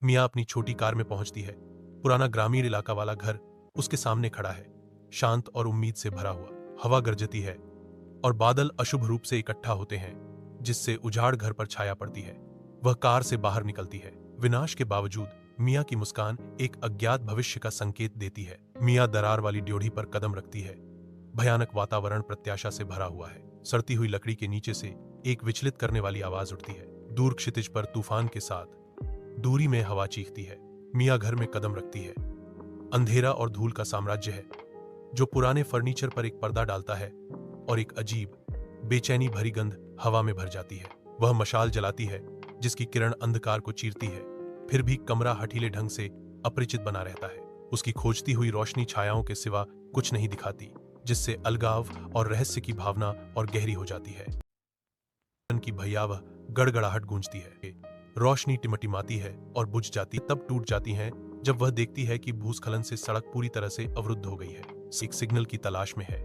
मिया अपनी छोटी कार में पहुंचती है। पुराना ग्रामीण इलाका वाला घर उसके सामने खड़ा है, शांत और उम्मीद से भरा हुआ। हवा गरजती है और बादल अशुभ रूप से इकट्ठा होते हैं, जिससे उजाड़ घर पर छाया पड़ती है। वह कार से बाहर निकलती है। विनाश के बावजूद मिया की मुस्कान एक अज्ञात भविष्य का संकेत देती है। मिया दरार वाली ड्योढ़ी पर कदम रखती है। भयानक वातावरण प्रत्याशा से भरा हुआ है। सड़ती हुई लकड़ी के नीचे से एक विचलित करने वाली आवाज उठती है। दूर क्षितिज पर तूफान के साथ दूरी में हवा चीखती है। मिया घर में कदम रखती है। अंधेरा और धूल का साम्राज्य है, जो पुराने फर्नीचर पर एक पर्दा डालता है और एक अजीब बेचैनी भरी गंध हवा में भर जाती है। वह मशाल जलाती है, जिसकी किरण अंधकार को चीरती है, फिर भी कमरा हठीले ढंग से अपरिचित बना रहता है। उसकी खोजती हुई रोशनी छायाओं के सिवा कुछ नहीं दिखाती, जिससे अलगाव और रहस्य की भावना और गहरी हो जाती है। की भयावह गड़गड़ाहट गूंजती है। रोशनी टिमटिमाती है और बुझ जाती, तब टूट जाती है जब वह देखती है कि भूस्खलन से सड़क पूरी तरह से अवरुद्ध हो गई है। एक सिग्नल की तलाश में है।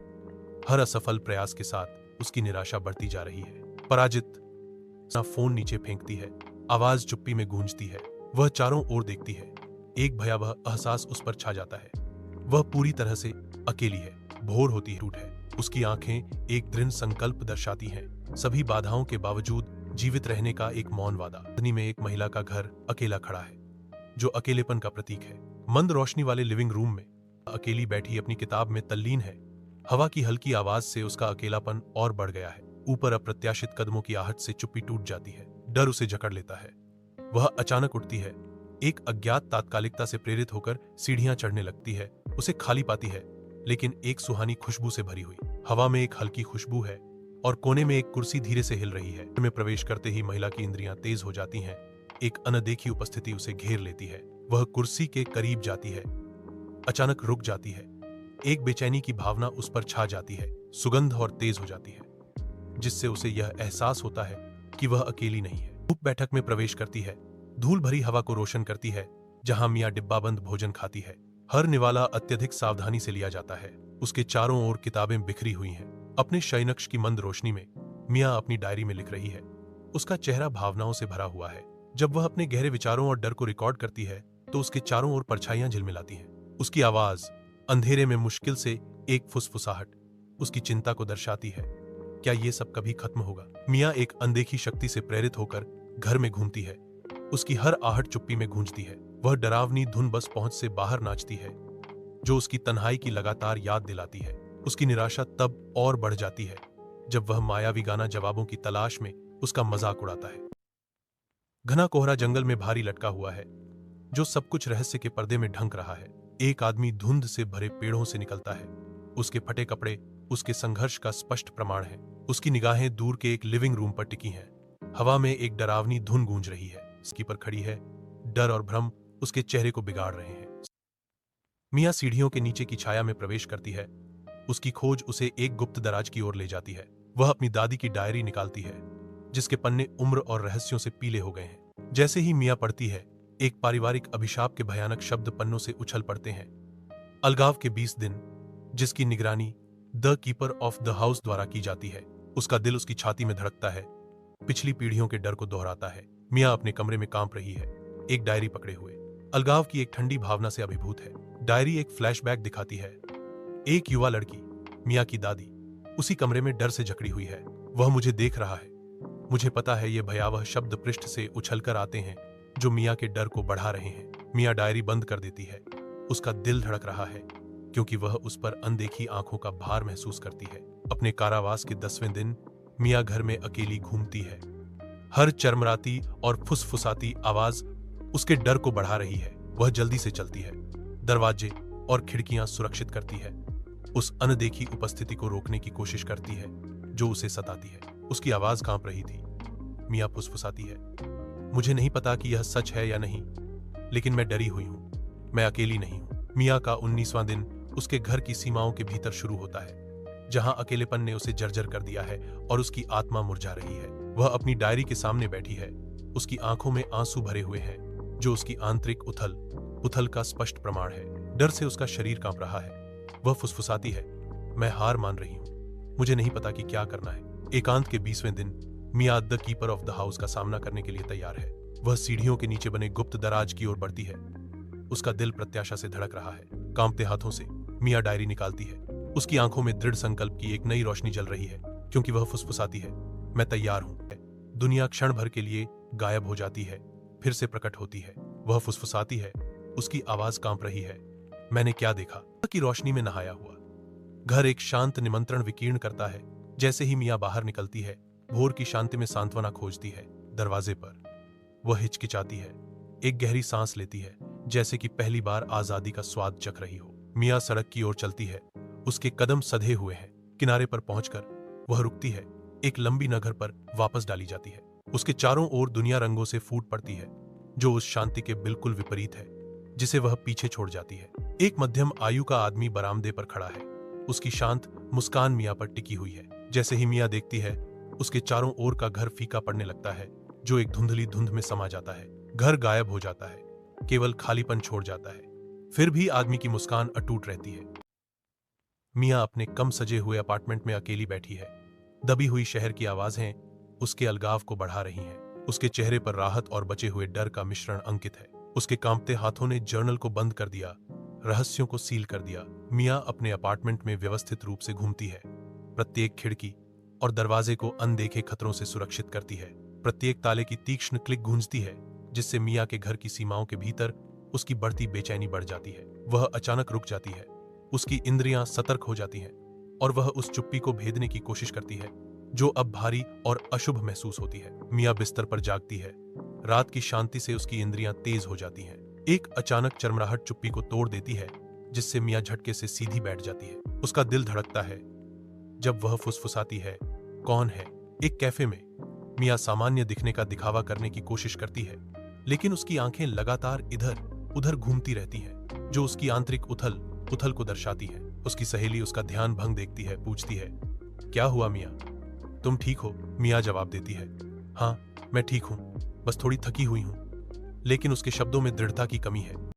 हर असफल प्रयास के साथ उसकी निराशा बढ़ती जा रही है। पराजित फोन नीचे फेंकती है। आवाज चुप्पी में गूंजती है। वह चारों ओर देखती है। एक भयावह एहसास उस पर छा जाता है। वह पूरी तरह से अकेली है। भोर होती टूट है। उसकी आंखें एक दृढ़ संकल्प दर्शाती हैं। सभी बाधाओं के बावजूद जीवित रहने का एक मौन वादा। में एक महिला का घर अकेला खड़ा है, जो अकेलेपन का प्रतीक है। मंद रोशनी वाले लिविंग रूम में अकेली बैठी अपनी किताब में तल्लीन है। हवा की हल्की आवाज से उसका अकेलापन और बढ़ गया है। ऊपर अप्रत्याशित कदमों की आहट से चुप्पी टूट जाती है। डर उसे जकड़ लेता है। वह अचानक उठती है। एक अज्ञात तात्कालिकता से प्रेरित होकर सीढ़ियां चढ़ने लगती है। उसे खाली पाती है, लेकिन एक सुहानी खुशबू से भरी हुई। हवा में एक हल्की खुशबू है और कोने में एक कुर्सी धीरे से हिल रही है। में प्रवेश करते ही महिला की इंद्रियां तेज हो जाती हैं। एक अनदेखी उपस्थिति उसे घेर लेती है। वह कुर्सी के करीब जाती है, अचानक रुक जाती है। एक बेचैनी की भावना उस पर छा जाती है। सुगंध और तेज हो जाती है, जिससे उसे यह एहसास होता है कि वह अकेली नहीं है। धूप बैठक में प्रवेश करती है। धूल भरी हवा को रोशन करती है, जहां मिया डिब्बाबंद भोजन खाती है। हर निवाला अत्यधिक सावधानी से लिया जाता है। उसके चारों ओर किताबें बिखरी हुई हैं। अपने शयनकक्ष की मंद रोशनी में मिया अपनी डायरी में लिख रही है। उसका चेहरा भावनाओं से भरा हुआ है। जब वह अपने गहरे विचारों और डर को रिकॉर्ड करती है, तो उसके चारों ओर परछाइयां झिलमिलाती हैं। उसकी आवाज अंधेरे में मुश्किल से एक फुसफुसाहट उसकी चिंता को दर्शाती है। क्या ये सब कभी खत्म होगा? मिया एक अनदेखी शक्ति से प्रेरित होकर घर में घूमती है। उसकी हर आहट चुप्पी में गूंजती है। वह डरावनी धुन बस पहुंच से बाहर नाचती है, जो उसकी तन्हाई की लगातार याद दिलाती है। उसकी निराशा तब और बढ़ जाती है जब वह मायावी गाना जवाबों की तलाश में उसका मजाक उड़ाता है। घना कोहरा जंगल में भारी लटका हुआ है, जो सब कुछ रहस्य के पर्दे में ढंक रहा है। एक आदमी धुंध से भरे पेड़ों से निकलता है। उसके फटे कपड़े उसके संघर्ष का स्पष्ट प्रमाण है। उसकी निगाहें दूर के एक लिविंग रूम पर टिकी हैं। हवा में एक डरावनी धुन गूंज रही है। उसकी पर खड़ी है। डर और भ्रम उसके चेहरे को बिगाड़ रहे हैं। मिया सीढ़ियों के नीचे की छाया में प्रवेश करती है। उसकी खोज उसे एक गुप्त दराज की ओर ले जाती है। वह अपनी दादी की डायरी निकालती है, जिसके पन्ने उम्र और रहस्यों से पीले हो गए हैं। जैसे ही मिया पढ़ती है, एक पारिवारिक अभिशाप के भयानक शब्द पन्नों से उछल पड़ते हैं। अलगाव के 20 दिन, जिसकी निगरानी the keeper of the house द्वारा की जाती है। उसका दिल उसकी छाती में धड़कता है, पिछली पीढ़ियों के डर को दोहराता है। मिया अपने कमरे में कांप रही है, एक डायरी पकड़े हुए। अलगाव की एक ठंडी भावना से अभिभूत है। डायरी एक फ्लैशबैक दिखाती है। एक युवा लड़की, मिया की दादी, उसी कमरे में डर से जकड़ी हुई है। वह मुझे देख रहा है। मुझे पता है ये भयावह शब्द पृष्ठ से उछलकर आते हैं, जो मिया के डर को बढ़ा रहे हैं। मिया डायरी बंद कर देती है। उसका दिल धड़क रहा है, क्योंकि वह उस पर अनदेखी आंखों का भार महसूस करती है। अपने कारावास के 10वें दिन मिया घर में अकेली घूमती है। हर चरमराती और फुसफुसाती आवाज उसके डर को बढ़ा रही है। वह जल्दी से चलती है, दरवाजे और खिड़कियां सुरक्षित करती है, उस अनदेखी उपस्थिति को रोकने की कोशिश करती है जो उसे सताती है। उसकी आवाज कांप रही थी। मिया फुसफुसाती है, मुझे नहीं पता कि यह सच है या नहीं, लेकिन मैं डरी हुई हूं। मैं अकेली नहीं हूं। मिया का 19वां दिन उसके घर की सीमाओं के भीतर शुरू होता है, जहां अकेलेपन ने उसे जर्जर कर दिया है और उसकी आत्मा मुरझा रही है। वह अपनी डायरी के सामने बैठी है। उसकी आंखों में आंसू भरे हुए हैं, जो उसकी आंतरिक उथल पुथल का स्पष्ट प्रमाण है। डर से उसका शरीर कांप रहा है। वह फुसफुसाती है, मैं हार मान रही हूं। मुझे नहीं पता कि क्या करना है। एकांत के 20वें दिन Mia the keeper of the house का सामना करने के लिए तैयार है। वह सीढ़ियों के नीचे बने गुप्त दराज की ओर बढ़ती है। उसका दिल प्रत्याशा से धड़क रहा है। कांपते हाथों से मियाँ डायरी निकालती है। उसकी आंखों में दृढ़ संकल्प की एक नई रोशनी जल रही है, क्योंकि वह फुसफुसाती है, मैं तैयार हूं। दुनिया क्षण भर के लिए गायब हो जाती है, फिर से प्रकट होती है। वह फुसफुसाती है, उसकी आवाज कांप रही है, मैंने क्या देखा? की रोशनी में नहाया हुआ घर एक शांत निमंत्रण विकीर्ण करता है। जैसे ही मियाँ बाहर निकलती है, भोर की शांति में सांत्वना खोजती है। दरवाजे पर वह हिचकिचाती है, एक गहरी सांस लेती है, जैसे कि पहली बार आजादी का स्वाद चख रही हो। मियाँ सड़क की ओर चलती है, उसके कदम सधे हुए हैं। किनारे पर पहुंचकर वह रुकती है, एक लंबी नगर पर वापस डाली जाती है। उसके चारों ओर दुनिया रंगों से फूट पड़ती है, जो उस शांति के बिल्कुल विपरीत है जिसे वह पीछे छोड़ जाती है। एक मध्यम आयु का आदमी बरामदे पर खड़ा है, उसकी शांत मुस्कान मियाँ पर टिकी हुई है। जैसे ही मियाँ देखती है, उसके चारों ओर का घर फीका पड़ने लगता है, जो एक धुंधली धुंध में समा जाता है। घर गायब हो जाता है, केवल खालीपन छोड़ जाता है। फिर भी आदमी की मुस्कान अटूट रहती है। मियाँ अपने कम सजे हुए अपार्टमेंट में अकेली बैठी है। दबी हुई शहर की आवाजें उसके अलगाव को बढ़ा रही हैं। उसके चेहरे पर राहत और बचे हुए डर का मिश्रण अंकित है। उसके कांपते हाथों ने जर्नल को बंद कर दिया, रहस्यों को सील कर दिया। मियाँ अपने अपार्टमेंट में व्यवस्थित रूप से घूमती है, प्रत्येक खिड़की और दरवाजे को अनदेखे खतरों से सुरक्षित करती है। प्रत्येक ताले की तीक्ष्ण क्लिक गूंजती है, जिससे मियाँ के घर की सीमाओं के भीतर उसकी बढ़ती बेचैनी बढ़ जाती है। वह अचानक रुक जाती है, उसकी इंद्रियां सतर्क हो जाती हैं और वह उस चुप्पी को भेदने की कोशिश करती है जो अब भारी और अशुभ महसूस होती है। मियाँ बिस्तर पर जागती है, रात की शांति से उसकी इंद्रियां तेज हो जाती हैं। एक अचानक चरमराहट चुप्पी को तोड़ देती है, जिससे मियाँ झटके से सीधी बैठ जाती है। उसका दिल धड़कता है जब वह फुसफुसाती है, कौन है? एक कैफे में मियाँ सामान्य दिखने का दिखावा करने की कोशिश करती है, लेकिन उसकी आंखें लगातार इधर उधर घूमती रहती हैं, जो उसकी आंतरिक उथल पुथल को दर्शाती है। उसकी सहेली उसका ध्यान भंग देखती है, पूछती है, क्या हुआ मियाँ, तुम ठीक हो? मियाँ जवाब देती है, हाँ मैं ठीक हूँ, बस थोड़ी थकी हुई हूँ। लेकिन उसके शब्दों में दृढ़ता की कमी है।